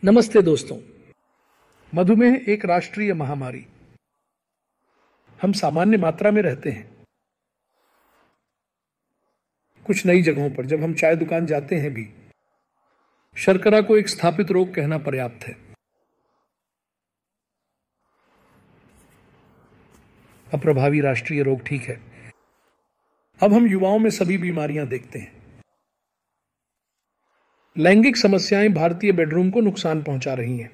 नमस्ते दोस्तों। मधुमेह एक राष्ट्रीय महामारी। हम सामान्य मात्रा में रहते हैं। कुछ नई जगहों पर जब हम चाय दुकान जाते हैं भी शर्करा को एक स्थापित रोग कहना पर्याप्त है। अप्रभावी राष्ट्रीय रोग ठीक है। अब हम युवाओं में सभी बीमारियां देखते हैं। लैंगिक समस्याएं भारतीय बेडरूम को नुकसान पहुंचा रही हैं।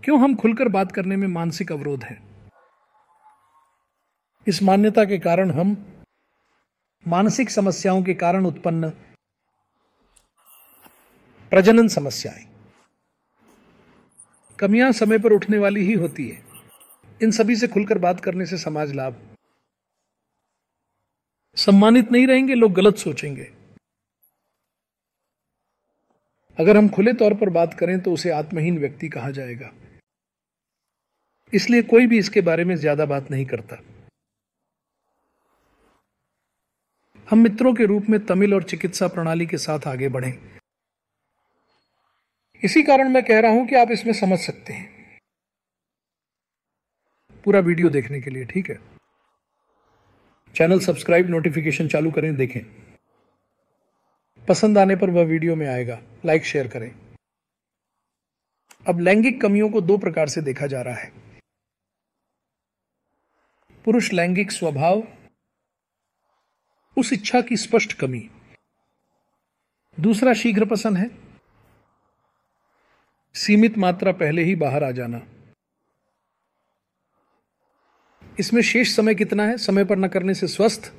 क्यों हम खुलकर बात करने में मानसिक अवरोध है? इस मान्यता के कारण हम मानसिक समस्याओं के कारण उत्पन्न प्रजनन समस्याएं, कमियां समय पर उठने वाली ही होती है। इन सभी से खुलकर बात करने से समाज लाभ। सम्मानित नहीं रहेंगे, लोग गलत सोचेंगे। अगर हम खुले तौर पर बात करें तो उसे आत्महीन व्यक्ति कहा जाएगा। इसलिए कोई भी इसके बारे में ज्यादा बात नहीं करता। हम मित्रों के रूप में तमिल और चिकित्सा प्रणाली के साथ आगे बढ़ें। इसी कारण मैं कह रहा हूं कि आप इसमें समझ सकते हैं। पूरा वीडियो देखने के लिए, ठीक है? चैनल सब्सक्राइब, नोटिफिकेशन चालू करें, देखें। पसंद आने पर वह वीडियो में आएगा, लाइक शेयर करें। अब लैंगिक कमियों को दो प्रकार से देखा जा रहा है। पुरुष लैंगिक स्वभाव, उस इच्छा की स्पष्ट कमी। दूसरा शीघ्र पसंद है, सीमित मात्रा पहले ही बाहर आ जाना। इसमें शेष समय कितना है? समय पर न करने से स्वस्थ।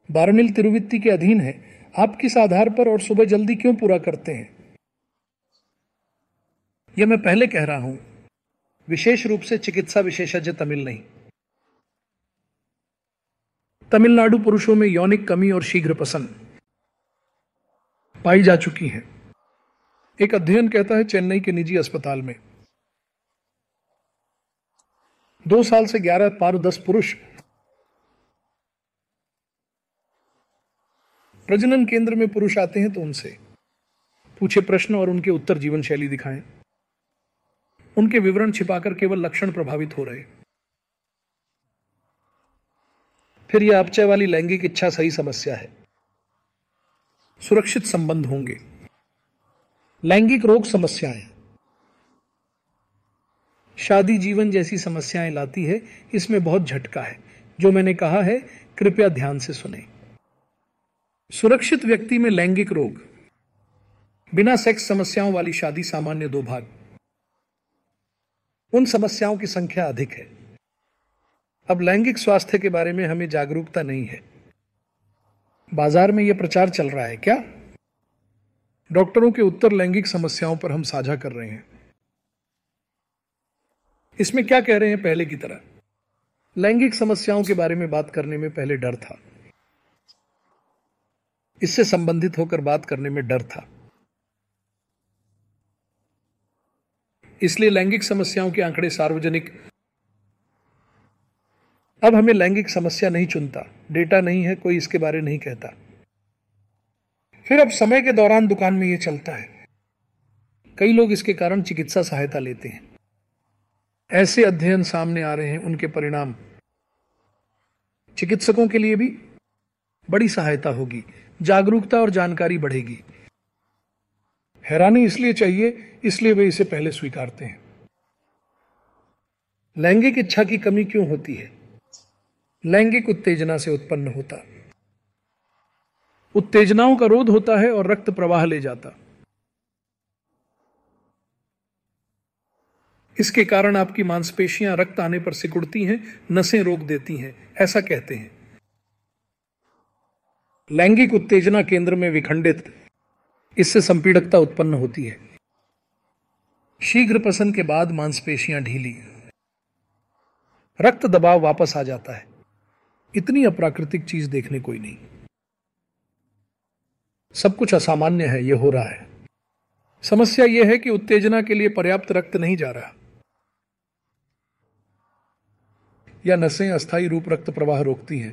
बारनिल तिरुवित्ति के अधीन है। आप किस आधार पर और सुबह जल्दी क्यों पूरा करते हैं? यह मैं पहले कह रहा हूं, विशेष रूप से चिकित्सा विशेषज्ञ तमिल नहीं। तमिलनाडु पुरुषों में यौनिक कमी और शीघ्र पसंद पाई जा चुकी है। एक अध्ययन कहता है चेन्नई के निजी अस्पताल में 2 साल से 11 पारु 10 पुरुष प्रजनन केंद्र में पुरुष आते हैं तो उनसे पूछे प्रश्न और उनके उत्तर जीवन शैली दिखाएं। उनके विवरण छिपाकर केवल लक्षण प्रभावित हो रहे। फिर यह अपचय वाली लैंगिक इच्छा सही समस्या है। सुरक्षित संबंध होंगे। लैंगिक रोग समस्याएं शादी जीवन जैसी समस्याएं लाती है। इसमें बहुत झटका है। जो मैंने कहा है कृपया ध्यान से सुने। सुरक्षित व्यक्ति में लैंगिक रोग, बिना सेक्स समस्याओं वाली शादी सामान्य 2 भाग। उन समस्याओं की संख्या अधिक है। अब लैंगिक स्वास्थ्य के बारे में हमें जागरूकता नहीं है। बाजार में यह प्रचार चल रहा है क्या? डॉक्टरों के उत्तर लैंगिक समस्याओं पर हम साझा कर रहे हैं। इसमें क्या कह रहे हैं? पहले की तरह लैंगिक समस्याओं के बारे में बात करने में पहले डर था। इससे संबंधित होकर बात करने में डर था। इसलिए लैंगिक समस्याओं के आंकड़े सार्वजनिक। अब हमें लैंगिक समस्या नहीं चुनता, डेटा नहीं है, कोई इसके बारे नहीं कहता। फिर अब समय के दौरान दुकान में यह चलता है। कई लोग इसके कारण चिकित्सा सहायता लेते हैं। ऐसे अध्ययन सामने आ रहे हैं, उनके परिणाम चिकित्सकों के लिए भी बड़ी सहायता होगी। जागरूकता और जानकारी बढ़ेगी। हैरानी इसलिए चाहिए, इसलिए वे इसे पहले स्वीकारते हैं। लैंगिक इच्छा की कमी क्यों होती है? लैंगिक उत्तेजना से उत्पन्न होता। उत्तेजनाओं का रोध होता है और रक्त प्रवाह ले जाता। इसके कारण आपकी मांसपेशियां रक्त आने पर सिकुड़ती हैं, नसें रोक देती हैं, ऐसा कहते हैं। लैंगिक उत्तेजना केंद्र में विखंडित, इससे संपीड़कता उत्पन्न होती है। शीघ्र पसंद के बाद मांसपेशियां ढीली, रक्त दबाव वापस आ जाता है। इतनी अप्राकृतिक चीज देखने कोई नहीं। सब कुछ असामान्य है, यह हो रहा है। समस्या यह है कि उत्तेजना के लिए पर्याप्त रक्त नहीं जा रहा, या नसें अस्थायी रूप रक्त प्रवाह रोकती हैं।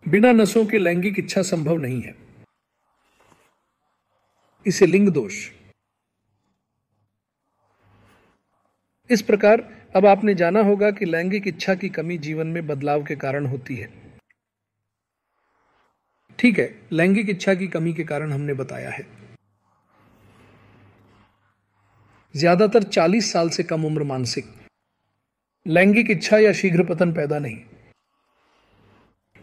बिना नसों के लैंगिक इच्छा संभव नहीं है, इसे लिंग दोष। इस प्रकार अब आपने जाना होगा कि लैंगिक इच्छा की कमी जीवन में बदलाव के कारण होती है। ठीक है, लैंगिक इच्छा की कमी के कारण हमने बताया है। ज्यादातर 40 साल से कम उम्र मानसिक, लैंगिक इच्छा या शीघ्र पतन पैदा नहीं।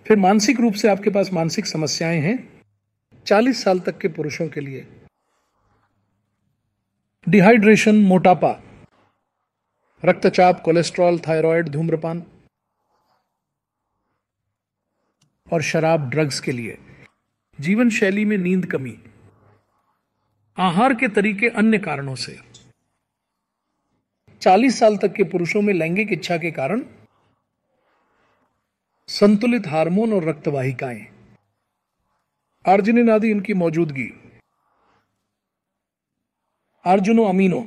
फिर मानसिक रूप से आपके पास मानसिक समस्याएं हैं 40 साल तक के पुरुषों के लिए। डिहाइड्रेशन, मोटापा, रक्तचाप, कोलेस्ट्रॉल, थायराइड, धूम्रपान और शराब, ड्रग्स के लिए। जीवन शैली में नींद कमी, आहार के तरीके, अन्य कारणों से। 40 साल तक के पुरुषों में लैंगिक इच्छा के कारण संतुलित हार्मोन और रक्तवाहिकाएं, आर्जिनिन आदि इनकी मौजूदगी, अर्जुनो अमीनो,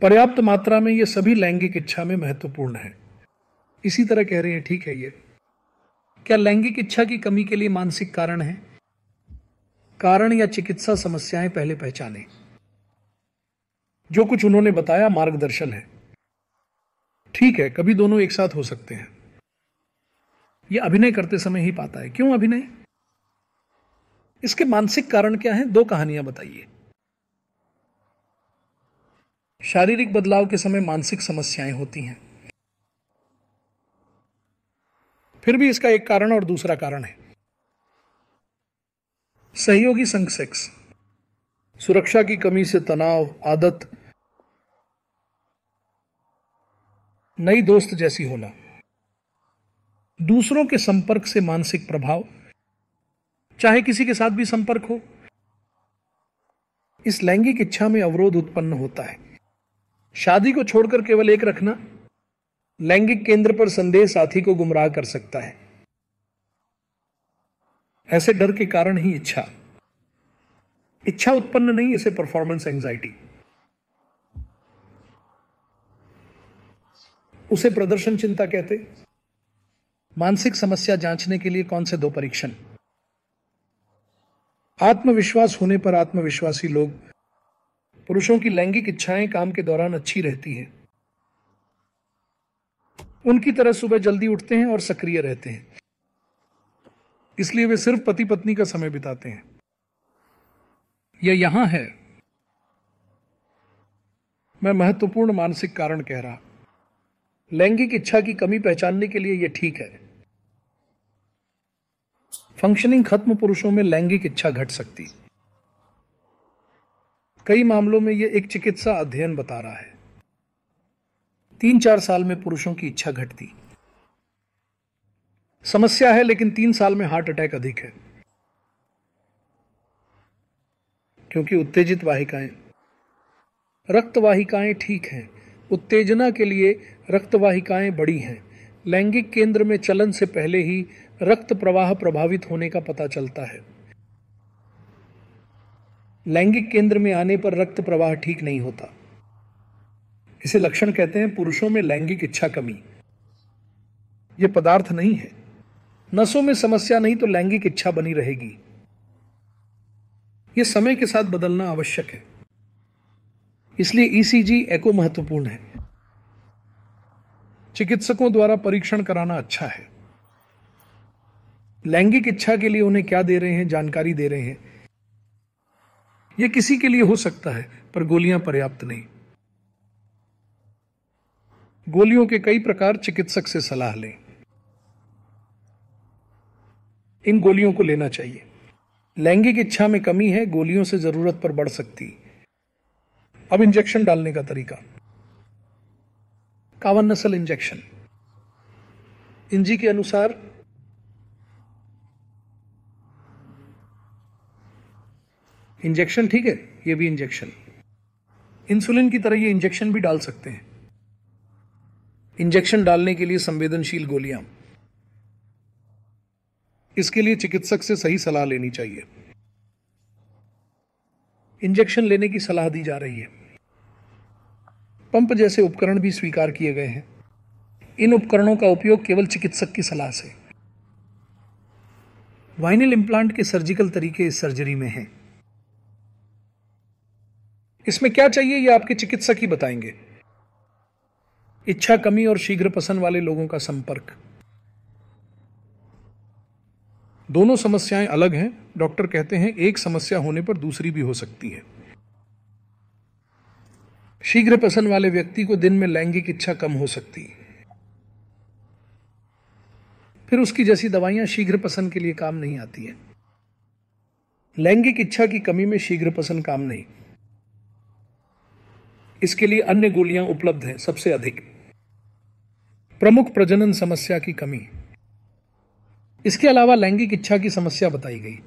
पर्याप्त मात्रा में ये सभी लैंगिक इच्छा में महत्वपूर्ण है। इसी तरह कह रहे हैं, ठीक है, ये क्या लैंगिक इच्छा की कमी के लिए मानसिक कारण है? कारण या चिकित्सा समस्याएं पहले पहचानें। जो कुछ उन्होंने बताया मार्गदर्शन है, ठीक है, कभी दोनों एक साथ हो सकते हैं। यह अभिनय करते समय ही पाता है। क्यों अभिनय? इसके मानसिक कारण क्या है? 2 कहानियां बताइए। शारीरिक बदलाव के समय मानसिक समस्याएं होती हैं, फिर भी इसका एक कारण और दूसरा कारण है सहयोगी संग सेक्स, सुरक्षा की कमी से तनाव, आदत, नई दोस्त जैसी होना, दूसरों के संपर्क से मानसिक प्रभाव, चाहे किसी के साथ भी संपर्क हो, इस लैंगिक इच्छा में अवरोध उत्पन्न होता है। शादी को छोड़कर केवल एक रखना लैंगिक केंद्र पर संदेह साथी को गुमराह कर सकता है। ऐसे डर के कारण ही इच्छा उत्पन्न नहीं, इसे परफॉर्मेंस एंजाइटी, उसे प्रदर्शन चिंता कहते। मानसिक समस्या जांचने के लिए कौन से 2 परीक्षण? आत्मविश्वास होने पर आत्मविश्वासी लोग, पुरुषों की लैंगिक इच्छाएं काम के दौरान अच्छी रहती हैं, उनकी तरह सुबह जल्दी उठते हैं और सक्रिय रहते हैं, इसलिए वे सिर्फ पति पत्नी का समय बिताते हैं। यह यहां है मैं महत्वपूर्ण मानसिक कारण कह रहा। लैंगिक इच्छा की कमी पहचानने के लिए यह ठीक है। फंक्शनिंग खत्म पुरुषों में लैंगिक इच्छा घट सकती। कई मामलों में यह एक चिकित्सा अध्ययन बता रहा है। 3-4 साल में पुरुषों की इच्छा घटती। समस्या है, लेकिन 3 साल में हार्ट अटैक अधिक है, क्योंकि उत्तेजित वाहिकाएं, रक्तवाहिकाएं ठीक हैं, उत्तेजना के लिए रक्तवाहिकाएं बड़ी हैं। लैंगिक केंद्र में चलन से पहले ही रक्त प्रवाह प्रभावित होने का पता चलता है। लैंगिक केंद्र में आने पर रक्त प्रवाह ठीक नहीं होता। इसे लक्षण कहते हैं पुरुषों में लैंगिक इच्छा कमी। यह पदार्थ नहीं है। नसों में समस्या नहीं तो लैंगिक इच्छा बनी रहेगी। यह समय के साथ बदलना आवश्यक है। इसलिए ईसीजी, एको महत्वपूर्ण है। चिकित्सकों द्वारा परीक्षण कराना अच्छा है। लैंगिक इच्छा के लिए उन्हें क्या दे रहे हैं, जानकारी दे रहे हैं। यह किसी के लिए हो सकता है, पर गोलियां पर्याप्त नहीं। गोलियों के कई प्रकार, चिकित्सक से सलाह लें। इन गोलियों को लेना चाहिए। लैंगिक इच्छा में कमी है, गोलियों से जरूरत पर बढ़ सकती। अब इंजेक्शन डालने का तरीका। कावन नसल इंजेक्शन। इंजी के अनुसार इंजेक्शन, ठीक है, ये भी इंजेक्शन। इंसुलिन की तरह ये इंजेक्शन भी डाल सकते हैं। इंजेक्शन डालने के लिए संवेदनशील गोलियां। इसके लिए चिकित्सक से सही सलाह लेनी चाहिए। इंजेक्शन लेने की सलाह दी जा रही है। पंप जैसे उपकरण भी स्वीकार किए गए हैं। इन उपकरणों का उपयोग केवल चिकित्सक की सलाह से। वाइनल इम्प्लांट के सर्जिकल तरीके इस सर्जरी में हैं। इसमें क्या चाहिए ये आपके चिकित्सक ही बताएंगे। इच्छा कमी और शीघ्र पसंद वाले लोगों का संपर्क। दोनों समस्याएं अलग हैं। डॉक्टर कहते हैं एक समस्या होने पर दूसरी भी हो सकती है। शीघ्र पसंद वाले व्यक्ति को दिन में लैंगिक इच्छा कम हो सकती है, फिर उसकी जैसी दवाइयां शीघ्र पसंद के लिए काम नहीं आती है। लैंगिक इच्छा की कमी में शीघ्र पसंद काम नहीं, इसके लिए अन्य गोलियां उपलब्ध हैं सबसे अधिक। प्रमुख प्रजनन समस्या की कमी। इसके अलावा लैंगिक इच्छा की समस्या बताई गई।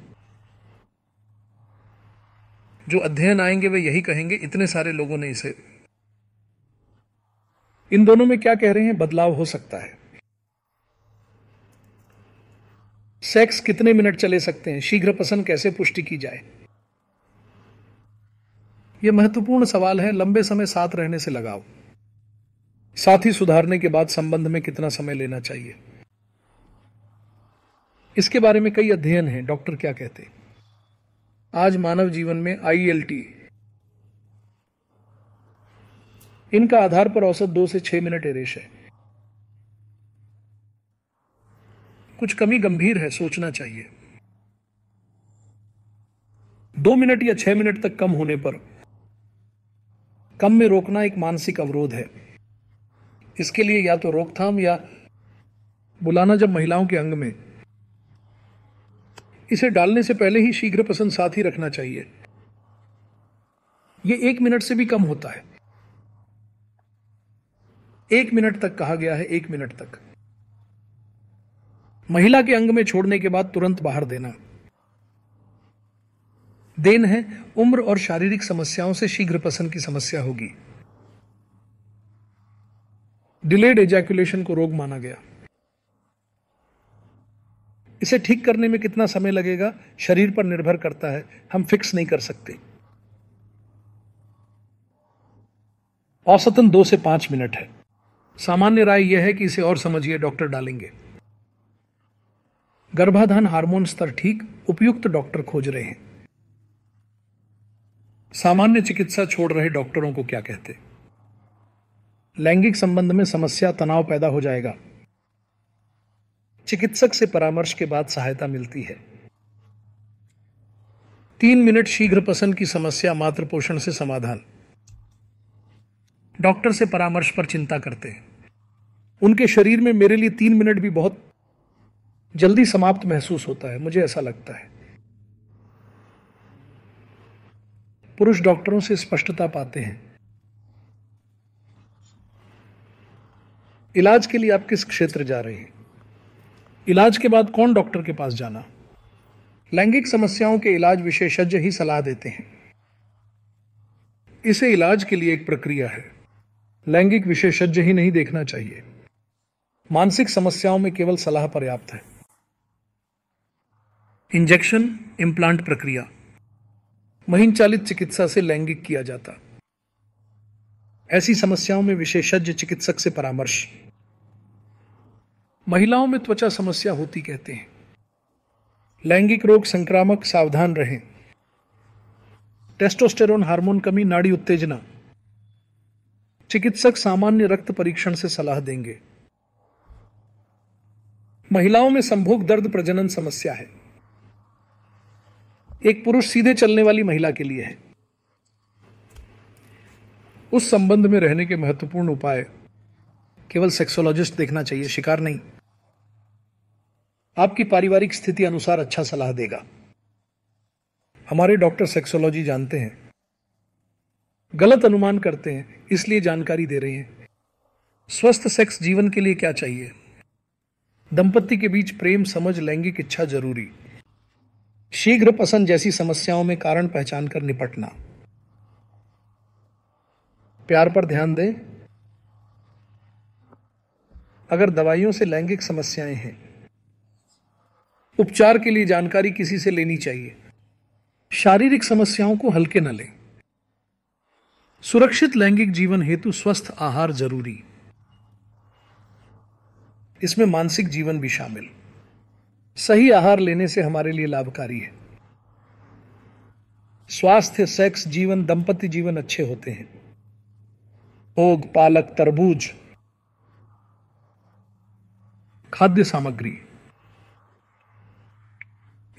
जो अध्ययन आएंगे वे यही कहेंगे, इतने सारे लोगों ने इसे। इन दोनों में क्या कह रहे हैं, बदलाव हो सकता है। सेक्स कितने मिनट चले सकते हैं, शीघ्र पसंद कैसे पुष्टि की जाए। यह महत्वपूर्ण सवाल है। लंबे समय साथ रहने से लगाव। साथी सुधारने के बाद संबंध में कितना समय लेना चाहिए, इसके बारे में कई अध्ययन हैं। डॉक्टर क्या कहते हैं। आज मानव जीवन में IELT, इनका आधार पर औसत 2 से 6 मिनट एरेश है। कुछ कमी गंभीर है, सोचना चाहिए। 2 मिनट या 6 मिनट तक कम होने पर कम में रोकना एक मानसिक अवरोध है। इसके लिए या तो रोकथाम या बुलाना। जब महिलाओं के अंग में इसे डालने से पहले ही शीघ्र पसंद साथ ही रखना चाहिए। यह 1 मिनट से भी कम होता है। 1 मिनट तक कहा गया है, 1 मिनट तक। महिला के अंग में छोड़ने के बाद तुरंत बाहर देना। देन है, उम्र और शारीरिक समस्याओं से शीघ्र पसंद की समस्या होगी। डिलेड एजैकुलेशन को रोग माना गया। इसे ठीक करने में कितना समय लगेगा, शरीर पर निर्भर करता है, हम फिक्स नहीं कर सकते। औसतन 2 से 5 मिनट है। सामान्य राय यह है कि इसे और समझिए, डॉक्टर डालेंगे। गर्भाधान हार्मोन स्तर ठीक, उपयुक्त डॉक्टर खोज रहे हैं। सामान्य चिकित्सा छोड़ रहे डॉक्टरों को क्या कहते। लैंगिक संबंध में समस्या, तनाव पैदा हो जाएगा। चिकित्सक से परामर्श के बाद सहायता मिलती है। 3 मिनट शीघ्र पसंद की समस्या, मातृ पोषण से समाधान। डॉक्टर से परामर्श पर चिंता करते हैं। उनके शरीर में मेरे लिए 3 मिनट भी बहुत जल्दी समाप्त महसूस होता है, मुझे ऐसा लगता है। पुरुष डॉक्टरों से स्पष्टता पाते हैं। इलाज के लिए आप किस क्षेत्र जा रहे हैं। इलाज के बाद कौन डॉक्टर के पास जाना। लैंगिक समस्याओं के इलाज विशेषज्ञ ही सलाह देते हैं। इसे इलाज के लिए एक प्रक्रिया है। लैंगिक विशेषज्ञ ही नहीं देखना चाहिए। मानसिक समस्याओं में केवल सलाह पर्याप्त है। इंजेक्शन इम्प्लांट प्रक्रिया। महीन चालित चिकित्सा से लैंगिक किया जाता। ऐसी समस्याओं में विशेषज्ञ चिकित्सक से परामर्श। महिलाओं में त्वचा समस्या होती कहते हैं। लैंगिक रोग संक्रामक, सावधान रहें। टेस्टोस्टेरोन हार्मोन कमी, नाड़ी उत्तेजना। चिकित्सक सामान्य रक्त परीक्षण से सलाह देंगे। महिलाओं में संभोग दर्द प्रजनन समस्या है। एक पुरुष सीधे चलने वाली महिला के लिए है। उस संबंध में रहने के महत्वपूर्ण उपाय केवल सेक्सोलॉजिस्ट देखना चाहिए, शिकार नहीं। आपकी पारिवारिक स्थिति अनुसार अच्छा सलाह देगा। हमारे डॉक्टर सेक्सोलॉजी जानते हैं, गलत अनुमान करते हैं, इसलिए जानकारी दे रहे हैं। स्वस्थ सेक्स जीवन के लिए क्या चाहिए। दंपति के बीच प्रेम, समझ, लैंगिक इच्छा जरूरी। शीघ्र पसंद जैसी समस्याओं में कारण पहचान कर निपटना। प्यार पर ध्यान दें। अगर दवाइयों से लैंगिक समस्याएं हैं, उपचार के लिए जानकारी किसी से लेनी चाहिए। शारीरिक समस्याओं को हल्के न लें। सुरक्षित लैंगिक जीवन हेतु स्वस्थ आहार जरूरी। इसमें मानसिक जीवन भी शामिल। सही आहार लेने से हमारे लिए लाभकारी है। स्वास्थ्य, सेक्स जीवन, दंपति जीवन अच्छे होते हैं। भोग, पालक, तरबूज, खाद्य सामग्री,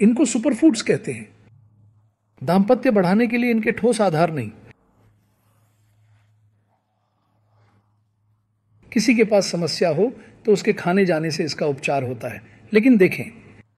इनको सुपरफूड्स कहते हैं। दांपत्य बढ़ाने के लिए इनके ठोस आधार नहीं। किसी के पास समस्या हो तो उसके खाने जाने से इसका उपचार होता है। लेकिन देखें,